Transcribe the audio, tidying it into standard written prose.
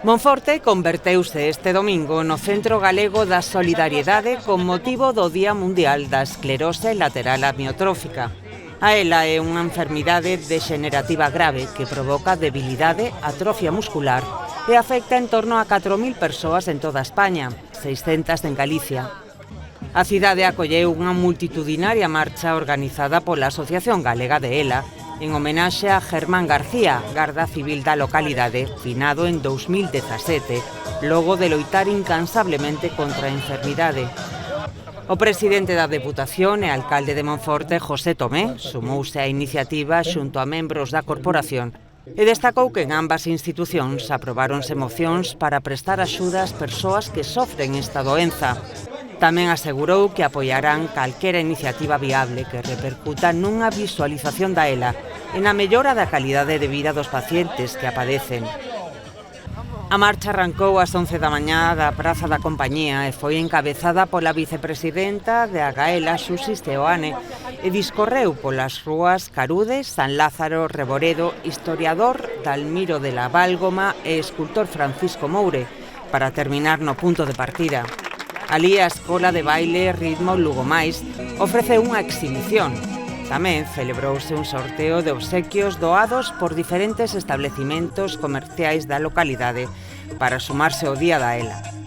Monforte converteuse este domingo no Centro Galego da Solidariedade con motivo do Día Mundial da Esclerose Lateral Amiotrófica. A ela é unha enfermidade degenerativa grave que provoca debilidade, atrofia muscular e afecta en torno a 4.000 persoas en toda España, 600 en Galicia. A cidade acolleu unha multitudinaria marcha organizada pola Asociación Galega de ELA en homenaxe a Germán García, garda civil da localidade, finado en 2017, logo de loitar incansablemente contra a enfermidade. O presidente da Deputación e alcalde de Monforte, José Tomé, sumouse á iniciativa xunto a membros da corporación e destacou que en ambas institucións aprobáronse mocións para prestar axuda ás persoas que sofren esta doenza. Tamén asegurou que apoiarán calquera iniciativa viable que repercuta nunha visualización da ELA e na mellora da calidade de vida dos pacientes que a padecen. A marcha arrancou ás 11 da mañá da Praza da Compañía e foi encabezada pola vicepresidenta de Agaela, Susi Seoane, e discorreu polas rúas Carude, San Lázaro, Reboredo, historiador Dalmiro de la Válgoma e escultor Francisco Moure, para terminar no punto de partida. Alí a Escola de Baile Ritmo Lugo Mais ofrece unha exhibición. Tamén celebrouse un sorteo de obsequios doados por diferentes establecimentos comerciais da localidade para sumarse ao Día da ELA.